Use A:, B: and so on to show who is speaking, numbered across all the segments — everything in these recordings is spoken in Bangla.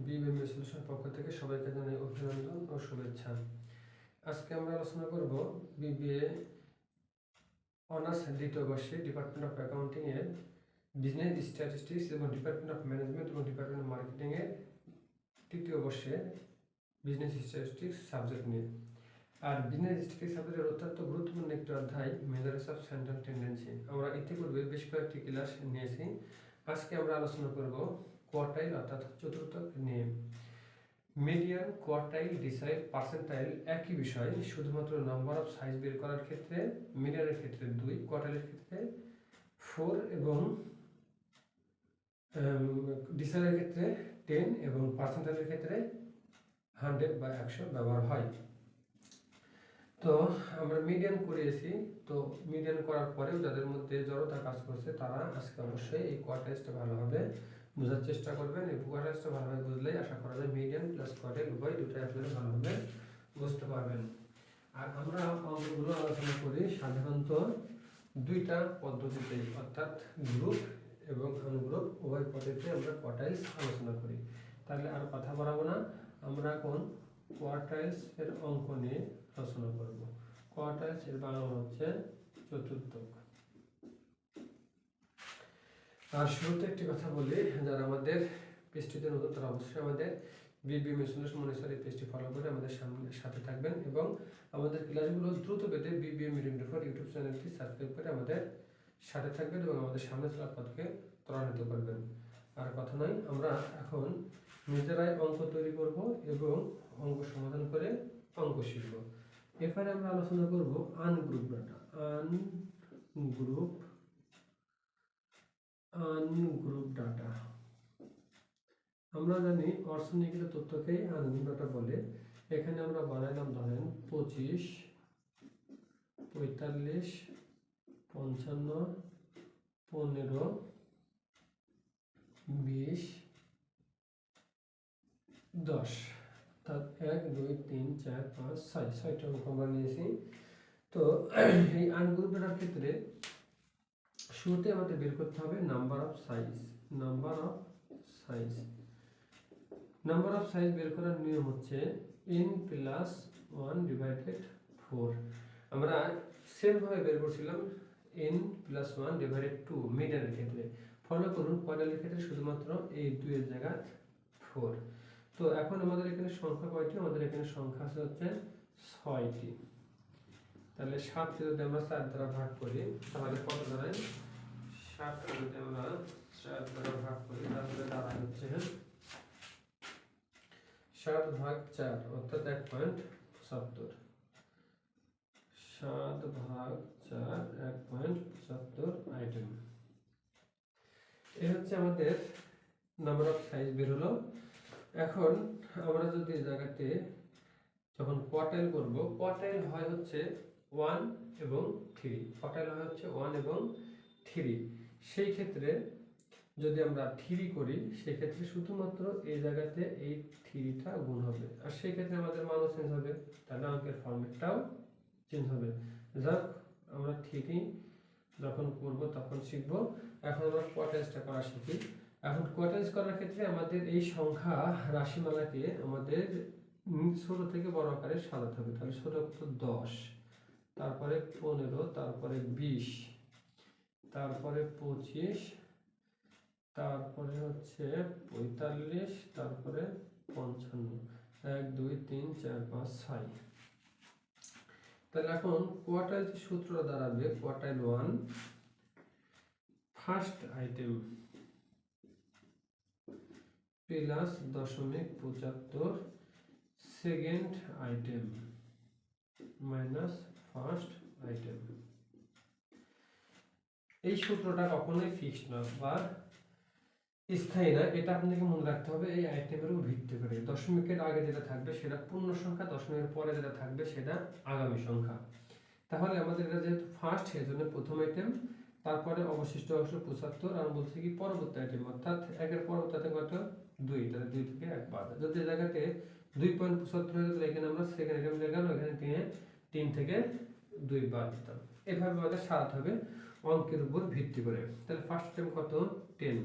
A: বিবিএম সলিউশন পক্ষ থেকে সবাইকে জানাই অভিনন্দন ও শুভেচ্ছা। আজকে আমরা আলোচনা করব বিবিএ অনার্স দ্বিতীয় বর্ষে ডিপার্টমেন্ট অফ অ্যাকাউন্টিং এর বিজনেস স্ট্যাটিস্টিক্স এবং ডিপার্টমেন্ট অফ ম্যানেজমেন্ট এবং ডিপার্টমেন্ট অফ মার্কেটিং এর তৃতীয় বর্ষে বিজনেস স্ট্যাটিস্টিক্স সাবজেক্ট নিয়ে। আর বিজনেস স্ট্যাটিস্টিক্স সাবজেক্টের অত্যন্ত গুরুত্বপূর্ণ একটি অধ্যায় মেজার্স অফ সেন্ট্রাল টেন্ডেন্সি। আমরা ইতিপূর্বে বেশ কয়েকটি ক্লাস নিয়েছি। আজকে আমরা আলোচনা করব কোয়ার্টাইল অর্থাৎ চতুর্থক নিয়ে। মিডিয়ান, কোয়ার্টাইল, ডিসাইল, পার্সেন্টাইল একই বিষয়, শুধুমাত্র নাম্বার অফ সাইজ বের করার ক্ষেত্রে মিডিয়ানের ক্ষেত্রে 2, কোয়ার্টাইলের ক্ষেত্রে 4 এবং ডিসাইলের ক্ষেত্রে 10 এবং পার্সেন্টাইলের ক্ষেত্রে 100 বা 100 ব্যবহার হয়। তো আমরা মিডিয়ান করিয়েছি। তো মিডিয়ান করার পরেও যাদের মধ্যে জড়তা কাজ করছে তারা আজকে অবশ্যই এই কোয়ার্টাইলসটা ভালোভাবে বোঝার চেষ্টা করবেন। এই কোয়ার্টাইলসটা ভালোভাবে বুঝলেই আশা করা যায় মিডিয়ান প্লাস কোয়ার্টাইল উভয় দুটোই আপনারা ভালোভাবে বুঝতে পারবেন। আর আমরা অঙ্কগুলো আলোচনা করি সাধারণত দুইটা পদ্ধতিতে, অর্থাৎ গ্রুপ এবং আনগ্রুপ উভয় পদ্ধতিতে আমরা কোয়ার্টাইলস আলোচনা করি। তাহলে আর কথা বাড়াবো না, আমরা এখন কোয়ার্টাইলস এর অঙ্ক নিয়ে আলোচনা করব। কোয়ার্টাইলস এর বাংলা হচ্ছে চতুর্থক। আর শুরুতে একটি কথা বলি, যারা আমাদের পেজটিতে নতুন তারা অবশ্যই আমাদের বিবিএম সলিউশন মনিটর এই পেজটি ফলো করে আমাদের সাথে থাকবেন এবং আমাদের ক্লাসগুলো দ্রুত পেতে বিবিএম মিডিয়াম ফর ইউটিউব চ্যানেলটি সাবস্ক্রাইব করে আমাদের সাথে থাকবেন এবং আমাদের সামনে চলার পথকে ত্বরান্বিত করবেন। আর কথা নয়, আমরা এখন নিজেরাই অঙ্ক তৈরি করব এবং অঙ্ক সমাধান করে অঙ্ক শিখব। এরপরে আমরা আলোচনা করব আনগ্রুপ ডাটা। আনগ্রুপ ডাটা আমরা জানি অর্থনীতির তথ্যকেই আনগ্রুপ ডাটা বলে। এখানে আমরা বানাইলাম ধরেন 25, 45, 55, 15, 20, 10, অর্থাৎ 1, 2, 3, 4, 5, 6 6টা অঙ্ক আমরা নিয়েছি। তো এই আনগ্রুপ ডাটার ক্ষেত্রে শুরুতে আমাদের বের করতে হবে number of size. Number of size বের করার নিয়ম হচ্ছে n + 1/4। আমরা সেম ভাবে বের করছিলাম n + 1/2 মিডিয়ানের ক্ষেত্রে। ফলো করুন কোয়ার্টাইলের ক্ষেত্রে শুধুমাত্র এই 2 এর জায়গায় 4। তো এখন আমাদের এখানে সংখ্যা কয়টি? আমাদের এখানে সংখ্যা আছে হচ্ছে 6টি। তাহলে 7কে যদি আমরা 4 দ্বারা ভাগ করি তাহলে কত দাঁড়ায়? 7কে যদি আমরা 4 দ্বারা ভাগ করি তাহলে দাঁড়ায় হচ্ছে 7/4 অর্থাৎ 1.75। 7/4 1.75 আইটেম। এই হচ্ছে আমাদের নাম্বার অফ সাইজ বের হলো। এখন আমরা যদি এই জায়গাতে যখন কোয়ার্টাইল করব, কোয়ার্টাইল হয় হচ্ছে 1 এবং 3। কোয়ার্টাইল হয় হচ্ছে 1 এবং 3। সেই ক্ষেত্রে যদি আমরা 3 করি সেক্ষেত্রে শুধুমাত্র এই জায়গাতে এই 3টা গুণ হবে, আর সেই ক্ষেত্রে আমাদের মানও চেঞ্জ হবে, তাহলে অঙ্কের ফরম্যাটটাও চেঞ্জ হবে। যাক, আমরা 3 যখন করব তখন শিখব। এখন আমরা কোয়ার্টাইলসটা করা শিখি। এখন কোয়ার্টাইলস করার ক্ষেত্রে আমাদের এই সংখ্যা রাশিমালাকে আমাদের ছোট থেকে বড় আকারে সাজাতে হবে। তাহলে ছোট কত? 10, তারপরে 15, তারপরে 20, তারপরে 25, তারপরে হচ্ছে 45, তারপরে 55, 1, 2, 3, 4, 5, 6। তাহলে এখন কোয়ার্টাইল সূত্রটা দাঁড়াবে quartile 1 first item plus 0.75 second item minus first item. এই সূত্রটা কখনোই ফিক্সড না বা স্থায়ী না, এটা আপনাকে মনে রাখতে হবে। এই আইটেমের উপর ভিত্তি করে দশমিকের আগে যেটা থাকবে সেটা পূর্ণ সংখ্যা, দশমিকের পরে যেটা থাকবে সেটা আগামী সংখ্যা। তাহলে আমাদের এটা যেহেতু ফার্স্ট, সেই জন্য প্রথম আইটেম, তারপরে অবশিষ্ট অংশ 75, আর বলছে কি পরবর্তী আইটেম, অর্থাৎ একের পরবর্তী কত? 2। তাহলে 2 থেকে 1 বাদ। যদি জায়গাতে 2.75 হয়ে যেত, এখানে আমরা সেকেন্ড আইটেম লাগানো, এখানে 3 থেকে 2 বাদ দিতাম। এভাবে আমাদের সাজাতে হবে অঙ্কের উপর ভিত্তি করে। তাহলে ফার্স্ট আইটেম কত? 10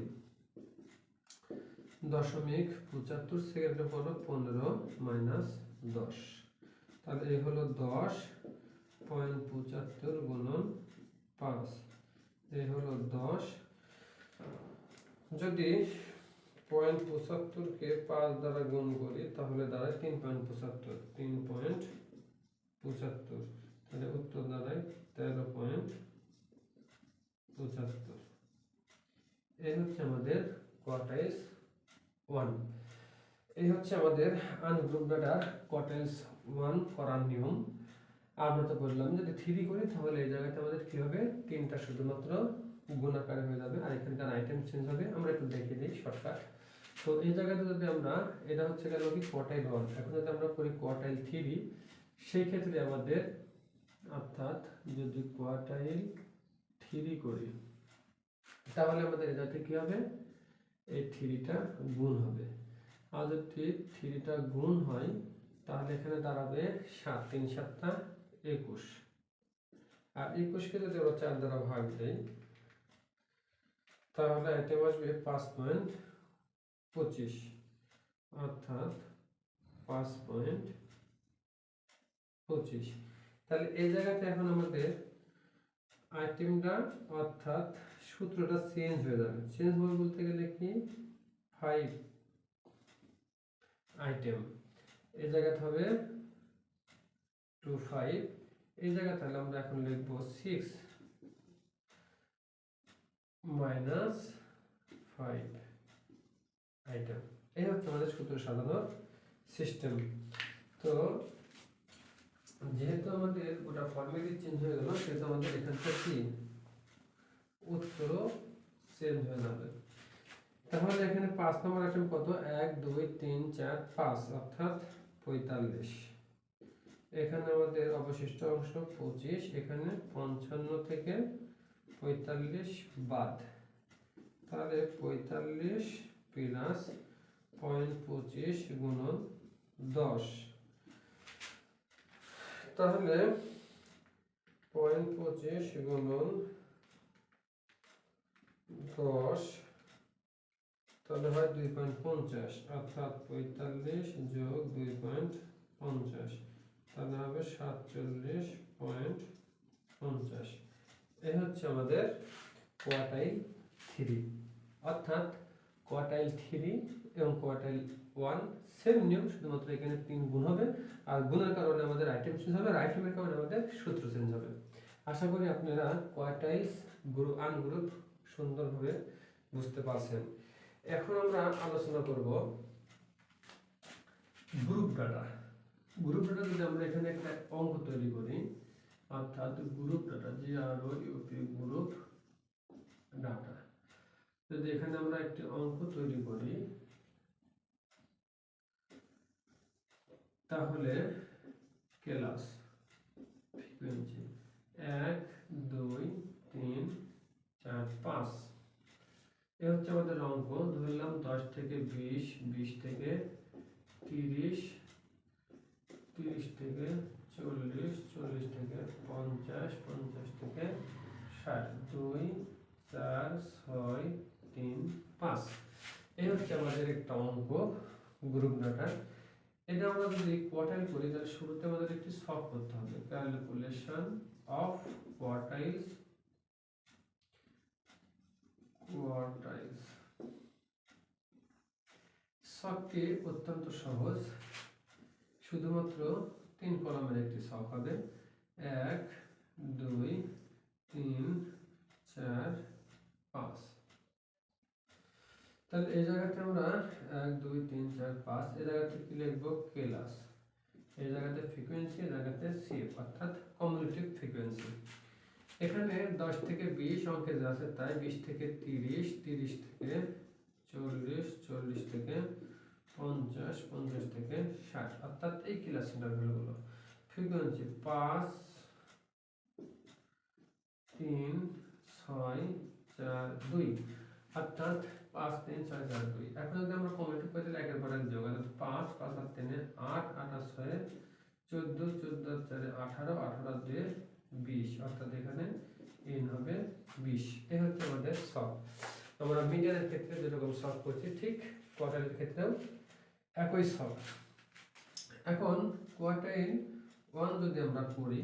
A: 0.75 সেকেন্ডের পর 15 মাইনাস 10, তাহলে এই হলো 10.75 গুণন 5, এই হলো 10। যদি 0.75 কে 5 দ্বারা গুণ করি তাহলে দাঁড়ায় 3.75, 3.75, তাহলে উত্তর দাঁড়ায় 13.75। এই হচ্ছে আমাদের কোয়ার্টাইলস 1। এই হচ্ছে আমাদের আনগ্রুপ ডাটার কোয়ার্টাইলস 1 করার নিয়ম। আমরা তো বললাম যদি 3 করি তাহলে এই জায়গাতে আমাদের কি হবে, 3টা শুধুমাত্র গুণ আকারে হয়ে যাবে আর এখানকার আইটেম চেঞ্জ হবে। আমরা একটু দেখিয়ে দিই শর্টকাট। তো এই জায়গাতে যদি আমরা, এটা হচ্ছে গেল কি কোয়ার্টাইল 1, এখন যদি আমরা করি কোয়ার্টাইল 3, সেই ক্ষেত্রে আমাদের, অর্থাৎ যদি কোয়ার্টাইল 3 করি তাহলে আমাদের এটাতে কি হবে, এই 3টা গুণ হবে। আর যদি 3টা গুণ হয় তাহলে এখানে দাঁড়াবে 7, 3 7 21, আর 21কে যদি আমরা 4 দ্বারা ভাগ দেই তাহলে আইটেম আসবে 5.25, অর্থাৎ 5.25। তাহলে এই জায়গাতে এখন আমাদের আইটেমটা, অর্থাৎ সূত্রটা চেঞ্জ হয়ে যাবে। চেঞ্জ হবে বলতে গেলে কি, 5 আইটেম এই জায়গাতে হবে 25, এই জায়গাতে তাহলে আমরা এখন লিখব 6 মাইনাস 5 আইটেম। এই হচ্ছে আমাদের সূত্র সাজানোর সিস্টেম। তো যেহেতু আমাদের ওটা ফর্মেটই চেঞ্জ হয়ে গেল, সেহেতু আমাদের এখানটা কি উত্তরও চেঞ্জ হয়ে যাবে। তাহলে এখানে 5 নম্বর আইটেম কত, 1 2 3 4 5, অর্থাৎ 45। এখানে আমাদের অবশিষ্ট অংশ 25, এখানে 55 থেকে 45 বাদ, তাহলে 45 প্লাস 0.25 গুণন 10, তাহলে 0.25 গুণন 10, তাহলে হয় 2.50, অর্থাৎ 45 যোগ 2.50, তাহলে হবে 47.50। এই হচ্ছে আমাদের কোয়ার্টাইল 3। অর্থাৎ কোয়ার্টাইল 3 এবং কোয়ার্টাইল 1 সেম নিয়ম, শুধুমাত্র এখানে 3 গুণ হবে, আর গুণের কারণে আমাদের আইটেম চেঞ্জ হবে, আর আইটেমের কারণে আমাদের সূত্র চেঞ্জ হবে। আশা করি আপনারা কোয়ার্টাইলস গ্রুপ আনগ্রুপ সুন্দরভাবে বুঝতে পারছেন। এখন আমরা আলোচনা করব গ্রুপ ডাটা। গ্রুপ ডাটা যদি আমরা এখানে একটা অঙ্ক তৈরি করি, অর্থাৎ group data, GROUP group data, যদি এখানে আমরা একটি অঙ্ক তৈরি করি তাহলে ক্লাস ফ্রিকোয়েন্সি 1 2 3 4 5, এ হচ্ছে আমাদের অঙ্ক। ধরলাম 10 থেকে 20, 20 থেকে 30, 30 থেকে 40, 40 থেকে 50, 50 থেকে 60, 2 4 6 3 5। এই হচ্ছে আমাদের একটা অঙ্ক গ্রুপ ডাটা। এটা আমরা যদি কোয়ার্টাইল করি তাহলে শুরুতে আমাদের একটি সলভ করতে হবে, ক্যালকুলেশন অফ কোয়ার্টাইলস। সবটি অত্যন্ত সহজ, শুধুমাত্র 3 কলামের একটি সলভ হবে, 1 2 3 4 5। তাহলে এই জায়গাতে আমরা 1 2 3 4 5, এই জায়গাতে কি লিখবো, ক্লাস, এই জায়গাতে ফ্রিকোয়েন্সি, এই জায়গাতে সিএফ, অর্থাৎ কমিউলেটিভ ফ্রিকোয়েন্সি। এখানে 10 থেকে 20 অঙ্কে যা আছে তাই, 20 থেকে 30, 30 থেকে 40, 40 থেকে 50, 50 থেকে 60, অর্থাৎ এই ক্লাস ইন্টারভ্যালগুলো। ফ্রিকোয়েন্সি 5 3 6 4 2, অর্থাৎ 5 3 6 4 2। এখন যদি আমরা কমিউলেটিভ করি তাহলে একের পর এক যোগ, অর্থাৎ 5 5 আর 3 8, 8 আর 6 14, 14 আর 4 18, 18 আর 2 20, অর্থাৎ এখানে n হবে 20। এই হচ্ছে আমাদের সলভ। আমরা মিডিয়ানের ক্ষেত্রে যেরকম সলভ করছি ঠিক কোয়ার্টাইলের ক্ষেত্রেও একই ছক। এখন কোয়ার্টাইল 1 যদি আমরা করি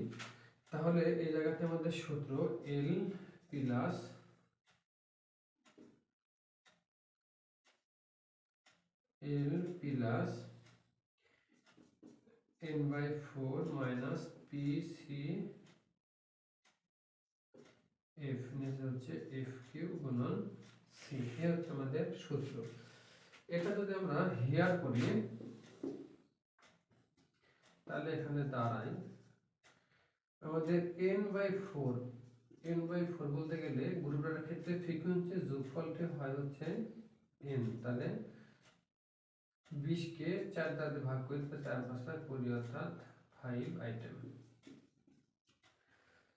A: তাহলে এই জায়গাতে আমাদের সূত্র L plus n/4 minus PCF নিচে হচ্ছে FQ গুণন C, এ হচ্ছে আমাদের সূত্র। এটা যদি আমরা হিয়ার করি তাহলে এখানে দাঁড়ায় আমাদের n/4 বলতে গেলে গ্রুপের ক্ষেত্রে ফ্রিকোয়েন্সি যোগফলটি হয় হচ্ছে n, তাহলে 20 কে 4 দ্বারা ভাগ করে 4 5 20 অর্থাৎ 5 আইটেম।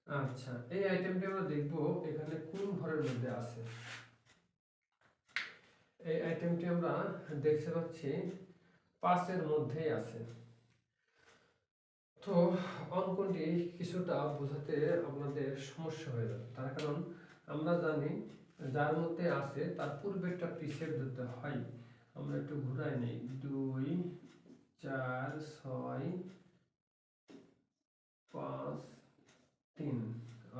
A: আচ্ছা, এই আইটেমটি আমরা দেখব এখানে কোন ঘরের মধ্যে আছে। এই আইটেমটি আমরা দেখতে পাচ্ছি 5 এর মধ্যেই আছে। তো অঙ্কটি কিছুটা বোঝাতে আপনাদের সমস্যা হয়ে যাবে, তার কারণ আমরা জানি যার মধ্যে আছে তার পূর্বেরটা পিছের ধরতে হয়। আমরা একটু ঘুরাই নেই, 2 4 6 5 3,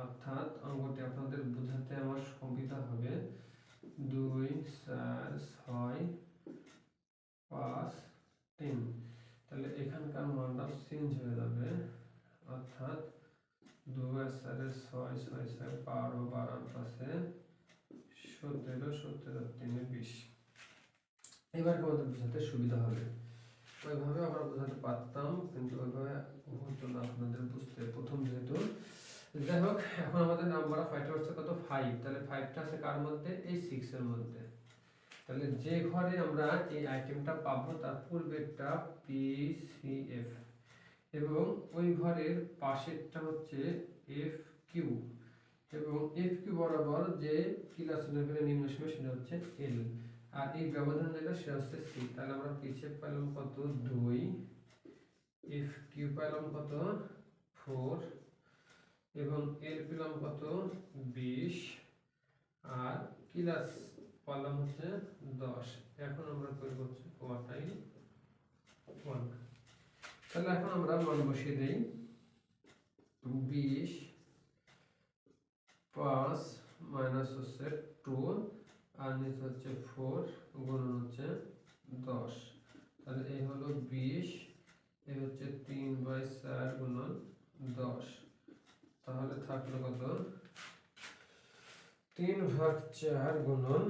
A: অর্থাৎ অঙ্কটি আপনাদের বোঝাতে আমার সুবিধা হবে 2 4 6 5 3। তাহলে এখানকার মানটা চেঞ্জ হয়ে যাবে, অর্থাৎ 2 4 6 6 6 12 12 পাশে 17 17 3 20। এবার আমাদের বোঝাতে সুবিধা হবে, ওইভাবে আমরা বোঝাতে পারতাম কিন্তু ওইভাবে হতো না আপনাদের বুঝতে প্রথম যেহেতু। যাই হোক, এখন আমাদের নাম্বার অফ আইটেম হচ্ছে কত 5, তাহলে 5টা আছে কার মধ্যে, এই 6 এর মধ্যে। তাহলে যে ঘরে আমরা এই আইটেমটা পাবো তার পূর্বেরটা PCF এবং ওই ঘরের পাশেরটা হচ্ছে FQ এবং FQ বরাবর যে ক্লাস লেভেলের নিম্ন সীমা সেটা হচ্ছে L, আর এই ব্যবধান যেটা সেটা হচ্ছে C। তাহলে আমরা PCF পেলাম কত 2, FQ পেলাম কত 4 এবং L পেলাম কত 20 আর ক্লাস পেলাম হচ্ছে 10। এখন আমরা করব হচ্ছে কোয়ার্টাইল 1। তাহলে এখন আমরা মান বসিয়ে দেই, 20 5 মাইনাস হচ্ছে 2 আর নিচে হচ্ছে 4 গুণন হচ্ছে 10। তাহলে এই হলো 20, এই হচ্ছে 3/4 গুণন 10। তাহলে থাকলো কত 3/4 গুণন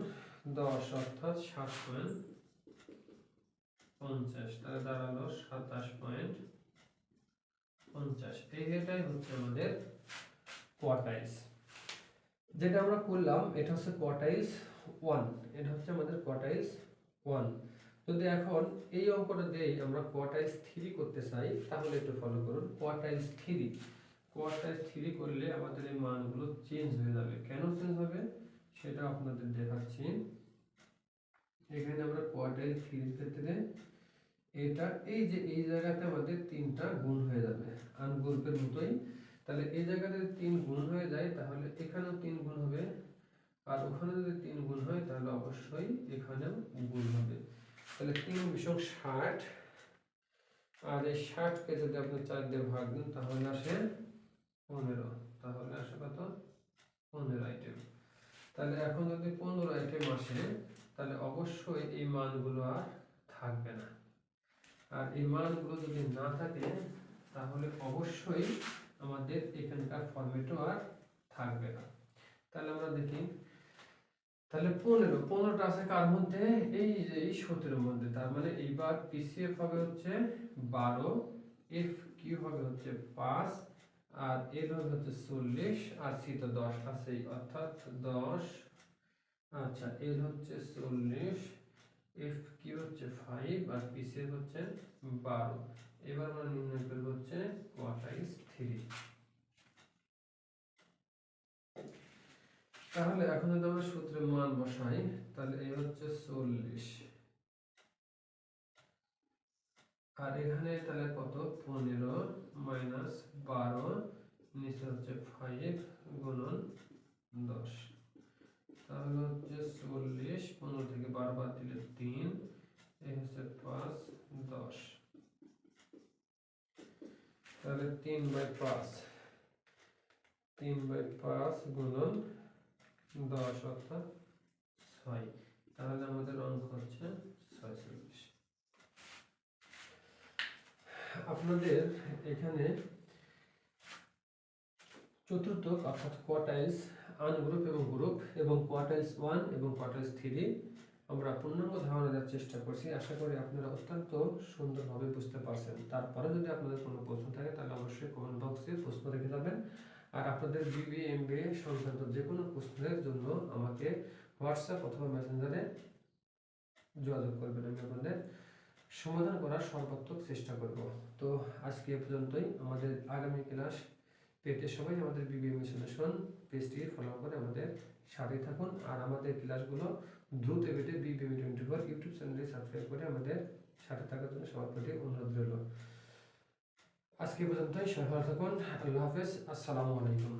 A: 10 অর্থাৎ 7.50। তাহলে দাঁড়ালো 27.50। এইটাই হচ্ছে আমাদের কোয়ার্টাইলস। যেটা আমরা করলাম এটা হচ্ছে কোয়ার্টাইলস 1, এটা হচ্ছে আমাদের কোয়ার্টাইলস 1। যদি এখন এই অঙ্কটা দেই আমরা কোয়ার্টাইলস 3 করতে চাই তাহলে একটু ফলো করুন। কোয়ার্টাইলস 3 করলে আমাদের এই মানগুলো চেঞ্জ হয়ে যাবে। কেন চেঞ্জ হবে সেটা আপনাদের দেখাচ্ছি। এখানে আমরা কোয়ার্টাইল 3 এর ক্ষেত্রে এটা এই যে এই জায়গাতে আমাদের 3টা গুণ হয়ে যাবে আনগ্রুপের মতোই। তাহলে এই জায়গাতে 3 গুণ হয়ে যায় তাহলে এখানেও 3 গুণ হবে, আর ওখানে যদি 3 গুণ হয় তাহলে অবশ্যই এখানেও গুণ হবে। তাহলে 3 বিশক 60, আর এই 60 কে যদি আপনি 4 দিয়ে ভাগ দেন তাহলে আসে 15, তাহলে আসে কত 15 আইটেম। তাহলে এখন যদি 15 আইটেম আসে তাহলে অবশ্যই এই মানগুলো আর থাকবে না, আর এই মানগুলো যদি না থাকে তাহলে অবশ্যই আমাদের এখানকার ফরম্যাটও আর থাকবে না। তাহলে আমরা দেখি, তাহলে 15টা আছে কার মধ্যে, এই যে এই 17 এর মধ্যে। তার মানে এইবার PCF হবে হচ্ছে 12, FQ হবে হচ্ছে 5 আর L হবে হচ্ছে 40 আর C তো 10 আছেই অর্থাৎ 10। আচ্ছা, L হচ্ছে 40, FQ হচ্ছে 5 আর PCF হচ্ছে 12। এবার আমরা নির্ণয় করব হচ্ছে কোয়ার্টাইলস 3। তাহলে এখন যদি আমরা সূত্রের মান বসাই তাহলে এই হচ্ছে 40 আর এখানে তাহলে কত 15 মাইনাস 12 নিচে হচ্ছে 5 গুণন 10। তাহলে হচ্ছে 40, 15 থেকে 12 বাদ দিলে 3 এই হচ্ছে 5 10, তাহলে 3/5 গুণন 10 অর্থাৎ 6, তাহলে আমাদের অঙ্ক হচ্ছে 46। আপনাদের এখানে চতুর্থক অর্থাৎ কোয়ার্টাইলস আনগ্রুপ এবং গ্রুপ এবং কোয়ার্টাইলস 1 এবং কোয়ার্টাইলস 3 আমরা পূর্ণাঙ্গ ধারণা দেওয়ার চেষ্টা করছি। আশা করি আপনারা অত্যন্ত সুন্দরভাবে বুঝতে পারছেন। তারপরে যদি আপনাদের কোনো প্রশ্ন থাকে তাহলে অবশ্যই কমেন্ট বক্সে প্রশ্ন রেখে যাবেন। আর আপনাদের বিবিএ এমবিএ সংক্রান্ত যে কোনো প্রশ্নের জন্য আমাকে হোয়াটসঅ্যাপ অথবা মেসেঞ্জারে যোগাযোগ করবেন, আমি আপনাদের সমাধান করার সর্বাত্মক চেষ্টা করব। তো আজকে এ পর্যন্তই। আমাদের আগামী ক্লাস পেতে সবাই আমাদের বিবিএম সলিউশন পেজটি ফলো করে আমাদের সাথে থাকুন। আর আমাদের ক্লাসগুলো দ্রুত পেতে বিবিএম 24 ইউটিউব চ্যানেলটি সাবস্ক্রাইব করে আমাদের সাথে থাকার জন্য সবার প্রতি অনুরোধ রইল। আজকে পর্যন্তই, সবাই ভালো থাকুন। আল্লাহ হাফেজ, আসসালামু আলাইকুম।